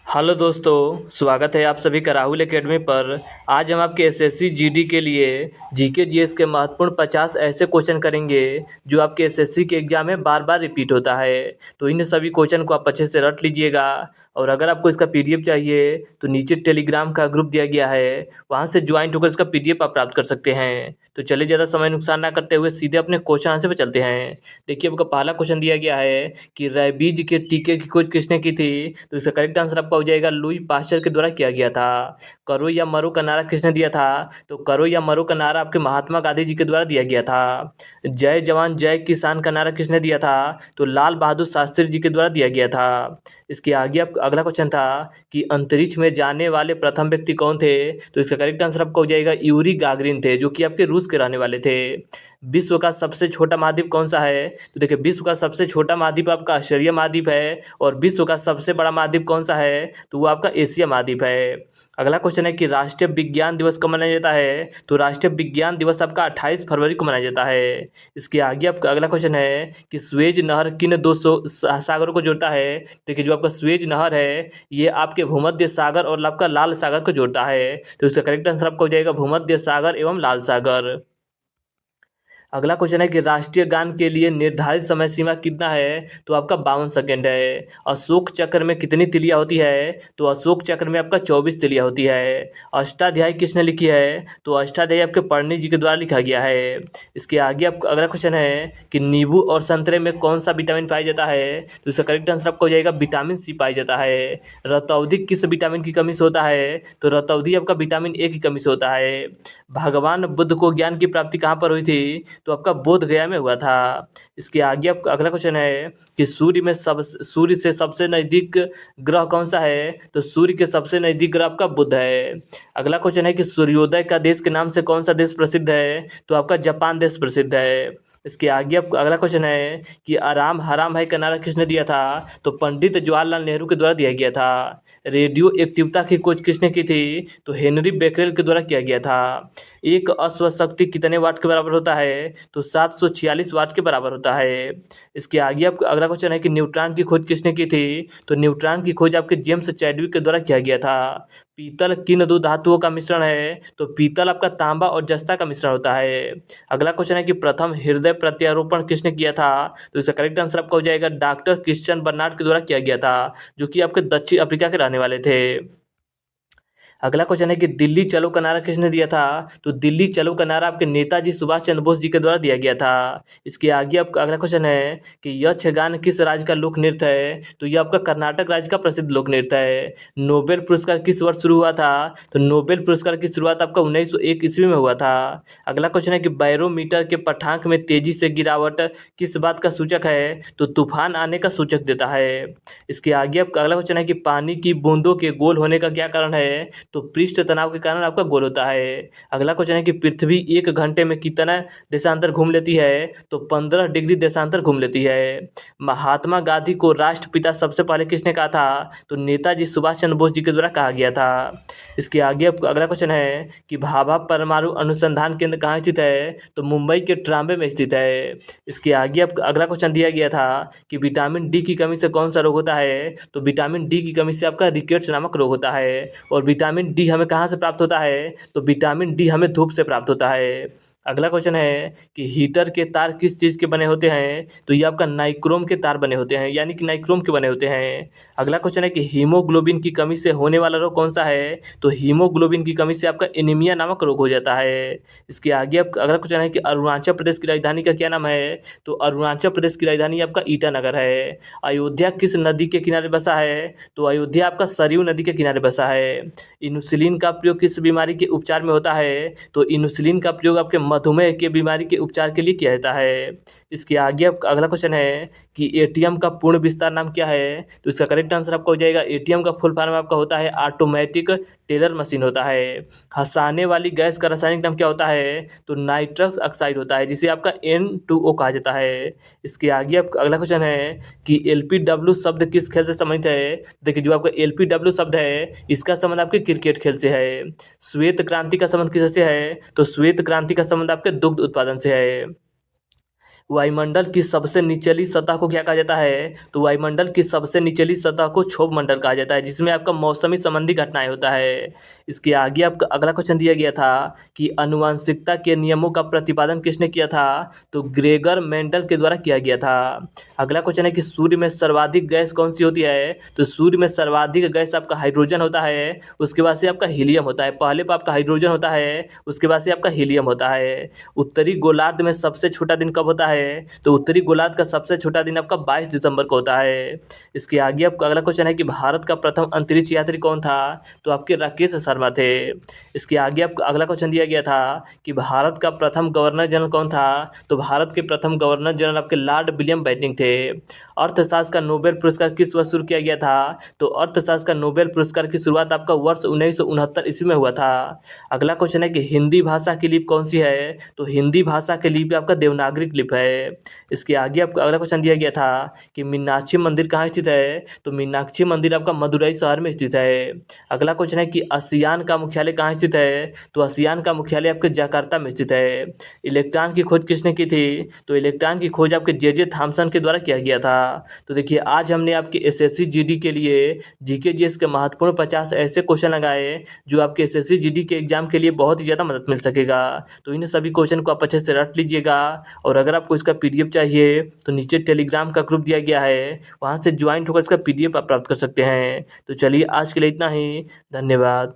Hello दोस्तों, स्वागत है आप सभी का राहुल एकेडमी पर। आज हम आपके एसएससी जीडी के लिए जीके जीएस के महत्वपूर्ण 50 ऐसे क्वेश्चन करेंगे जो आपके एसएससी के एग्जाम में बार बार रिपीट होता है। तो इन सभी क्वेश्चन को आप अच्छे से रट लीजिएगा। और अगर आपको इसका पीडीएफ चाहिए तो नीचे टेलीग्राम का ग्रुप दिया गया है, वहाँ से ज्वाइन होकर इसका पीडीएफ आप प्राप्त कर सकते हैं। तो चलिए ज़्यादा समय नुकसान ना करते हुए सीधे अपने क्वेश्चन आंसर पे चलते हैं। देखिए, आपका पहला क्वेश्चन दिया गया है कि रेबीज के टीके की खोज किसने की थी। तो इसका करेक्ट आंसर आपका हो जाएगा लुई पास्चर के द्वारा किया गया था। करो या मरो का नारा किसने दिया था। तो करो या मरो का नारा आपके महात्मा गांधी जी के द्वारा दिया गया था। जय जवान जय किसान का नारा किसने दिया था। तो लाल बहादुर शास्त्री जी के द्वारा दिया गया था। इसके आगे आप अगला क्वेश्चन था कि अंतरिक्ष में जाने वाले प्रथम व्यक्ति कौन थे। तो इसका करेक्ट आंसर आपका हो जाएगा यूरी गागरिन थे, जो कि आपके रूस के रहने वाले थे। विश्व का सबसे छोटा महाद्वीप कौन सा है। तो देखिए, विश्व का सबसे छोटा महाद्वीप आपका आस्ट्रेलिया महाद्वीप है। और विश्व का सबसे बड़ा महाद्वीप कौन सा है। तो वो आपका एशिया महाद्वीप है। अगला क्वेश्चन है कि राष्ट्रीय विज्ञान दिवस कब मनाया जाता है। तो राष्ट्रीय विज्ञान दिवस आपका 28 फरवरी को मनाया जाता है। इसके आगे आपका अगला क्वेश्चन है कि स्वेज नहर किन दो सागरों को जोड़ता है। देखिए, जो आपका स्वेज नहर है ये आपके भूमध्य सागर और आपका लाल सागर को जोड़ता है। तो इसका करेक्ट आंसर आपका हो जाएगा भूमध्य सागर एवं लाल सागर। अगला क्वेश्चन है कि राष्ट्रीय गान के लिए निर्धारित समय सीमा कितना है। तो आपका 52 सेकेंड है। अशोक चक्र में कितनी तिलियाँ होती है। तो अशोक चक्र में आपका 24 तिलियाँ होती है। अष्टाध्यायी किसने लिखी है। तो अष्टाध्यायी आपके पढ़नी जी के द्वारा लिखा गया है। इसके आगे आपका अगला क्वेश्चन है कि नींबू और संतरे में कौन सा विटामिन पाया जाता है। तो इसका करेक्ट आंसर आपको हो जाएगा विटामिन सी पाया जाता है। रतौंधी किस विटामिन की कमी से होता है। तो रतौंधी आपका विटामिन ए की कमी से होता है। भगवान बुद्ध को ज्ञान की प्राप्ति कहाँ पर हुई थी। तो आपका बोध गया में हुआ था। इसके आगे आपका अगला क्वेश्चन है कि सूर्य से सबसे नज़दीक ग्रह कौन सा है। तो सूर्य के सबसे नज़दीक ग्रह आपका बुध है। अगला क्वेश्चन है कि सूर्योदय का देश के नाम से कौन सा देश प्रसिद्ध है। तो आपका जापान देश प्रसिद्ध है। इसके आगे आपका अगला क्वेश्चन है कि आराम हराम है का नारा किसने दिया था। तो पंडित जवाहरलाल नेहरू के द्वारा दिया गया था। रेडियो एक्टिवता की खोज किसने की थी। तो हेनरी बेकरेल के द्वारा किया गया था। एक अश्व शक्ति कितने वाट के बराबर होता है। तो 746 वाट के बराबर होता है। इसके आगे आपका अगला क्वेश्चन है कि न्यूट्रॉन की खोज किसने की थी। तो न्यूट्रॉन की खोज आपके जेम्स चैडविक के द्वारा किया गया था। पीतल किन दो धातुओं का मिश्रण है। तो पीतल आपका तांबा और जस्ता का मिश्रण होता है। अगला क्वेश्चन है कि प्रथम हृदय प्रत्यारोपण किसने किया था। तो इसका करेक्ट आंसर आपका हो जाएगा डॉक्टर क्रिश्चियन बर्नार्ड के द्वारा किया गया था, जो कि आपके दक्षिण अफ्रीका के रहने वाले थे। अगला क्वेश्चन है कि दिल्ली चलो का नारा किसने दिया था। तो दिल्ली चलो का नारा आपके नेताजी सुभाष चंद्र बोस जी के द्वारा दिया गया था। इसके आगे आपका अगला क्वेश्चन है कि यक्षगान किस राज्य का लोक नृत्य है। तो यह आपका कर्नाटक राज्य का प्रसिद्ध लोक नृत्य है। नोबेल पुरस्कार किस वर्ष शुरू हुआ था। तो नोबेल पुरस्कार की शुरुआत आपका 1901 ईस्वी में हुआ था। अगला क्वेश्चन है कि बैरोमीटर के पटाख में तेजी से गिरावट किस बात का सूचक है। तो तूफान आने का सूचक देता है। इसके आगे आपका अगला क्वेश्चन है कि पानी की बूंदों के गोल होने का क्या कारण है। तो पृष्ठ तनाव के कारण आपका गोल होता है। अगला क्वेश्चन है कि पृथ्वी 1 घंटे में कितना देशांतर घूम लेती है। तो 15 डिग्री देशांतर घूम लेती है। महात्मा गांधी को राष्ट्रपिता सबसे पहले किसने कहा था। तो नेताजी सुभाष चंद्र बोस जी के द्वारा कहा गया था। इसके आगे आपका अगला क्वेश्चन है कि भाभा परमाणु अनुसंधान केंद्र कहाँ स्थित है। तो मुंबई के ट्राम्बे में स्थित है। इसके आगे आपका अगला क्वेश्चन दिया गया था कि विटामिन डी की कमी से कौन सा रोग होता है। तो विटामिन डी की कमी से आपका रिकेट्स नामक रोग होता है। और विटामिन डी हमें कहाँ से प्राप्त होता है। तो विटामिन डी हमें धूप से प्राप्त होता है। अगला क्वेश्चन है कि हीटर के तार किस चीज़ के बने होते हैं। तो ये आपका नाइक्रोम के तार बने होते हैं, यानी कि नाइक्रोम के बने होते हैं। अगला क्वेश्चन है कि हीमोग्लोबिन की कमी से होने वाला रोग कौन सा है। तो हीमोग्लोबिन की कमी से आपका एनीमिया नामक रोग हो जाता है। इसके आगे आपका अगला क्वेश्चन है कि अरुणाचल प्रदेश की राजधानी का क्या नाम है। तो अरुणाचल प्रदेश की राजधानी आपका ईटानगर है। अयोध्या किस नदी के किनारे बसा है। तो अयोध्या आपका सरयू नदी के किनारे बसा है। इंसुलिन का प्रयोग किस बीमारी के उपचार में होता है। तो इंसुलिन का प्रयोग आपके मधुमेह के बीमारी के उपचार के लिए किया जाता है। इसके आगे आपका अगला क्वेश्चन है कि एटीएम का पूर्ण विस्तार नाम क्या है। तो इसका करेक्ट आंसर आपका हो जाएगा एटीएम का फुल फॉर्म आपका होता है ऑटोमेटिक टेलर मशीन होता है। हंसाने वाली गैस का रासायनिक नाम क्या होता है। तो नाइट्रस ऑक्साइड होता है, जिसे आपका N2O कहा जाता है। इसके आगे आपका अगला क्वेश्चन है कि LPW शब्द किस खेल से संबंधित है। देखिए, जो आपका LPW शब्द है इसका संबंध आपके क्रिकेट खेल से है। श्वेत क्रांति का संबंध किससे है। तो श्वेत क्रांति का संबंध आपके दुग्ध उत्पादन से है। वायुमंडल की सबसे निचली सतह को क्या कहा जाता है? तो वायुमंडल की सबसे निचली सतह को क्षोभ मंडल कहा जाता है, जिसमें आपका मौसमी संबंधी घटनाएं होता है। इसके आगे आपका अगला क्वेश्चन दिया गया था कि आनुवंशिकता के नियमों का प्रतिपादन किसने किया था? तो ग्रेगर मेंडल के द्वारा किया गया था। अगला क्वेश्चन है कि सूर्य में सर्वाधिक गैस कौन सी होती है? तो सूर्य में सर्वाधिक गैस आपका हाइड्रोजन होता है, उसके बाद से आपका हीलियम होता है। पहले पर आपका हाइड्रोजन होता है, उसके बाद से आपका हीलियम होता है। उत्तरी गोलार्ध में सबसे छोटा दिन कब होता है? तो उत्तरी गोलार्ध का सबसे छोटा दिन आपका 22 दिसंबर को होता है। इसके आगे आपका अगला क्वेश्चन है कि भारत का प्रथम अंतरिक्ष यात्री कौन था? तो आपके राकेश शर्मा थे। इसके आगे आपको अगला क्वेश्चन दिया गया था कि भारत का प्रथम गवर्नर जनरल कौन था? तो भारत के प्रथम गवर्नर जनरल आपके लॉर्ड विलियम बेंटिंक थे। अर्थशास्त्र का नोबेल पुरस्कार किस वर्ष शुरू किया गया था? तो अर्थशास्त्र का नोबेल पुरस्कार की शुरुआत आपका वर्ष 1969 ईस्वी में हुआ था। अगला क्वेश्चन है कि हिंदी भाषा की लिपि कौन सी है? तो हिंदी भाषा की लिपि आपका देवनागरी लिपि है। इसके आगे आपको अगला क्वेश्चन दिया गया था कि मीनाक्षी मंदिर कहाँ स्थित है? तो मीनाक्षी मंदिर आपका मदुरई शहर में स्थित है। अगला क्वेश्चन है कि आसियान का मुख्यालय कहाँ स्थित है? तो आसियान का मुख्यालय आपके जकार्ता में स्थित है। इलेक्ट्रॉन की खोज किसने की थी? तो इलेक्ट्रॉन की खोज आपके जे थॉमसन के द्वारा किया गया था। तो देखिए, आज हमने आपके एसएससी जीडी के लिए जीके जीएस के महत्वपूर्ण 50 ऐसे क्वेश्चन लगाए जो आपके एसएससी जीडी के एग्जाम के लिए बहुत ही ज़्यादा मदद मिल सकेगा। तो इन सभी क्वेश्चन को आप अच्छे से रट लीजिएगा, और अगर आपको इसका पीडीएफ चाहिए तो नीचे टेलीग्राम का ग्रुप दिया गया है, वहाँ से ज्वाइन होकर इसका पीडीएफ आप प्राप्त कर सकते हैं। तो चलिए, आज के लिए इतना ही। धन्यवाद।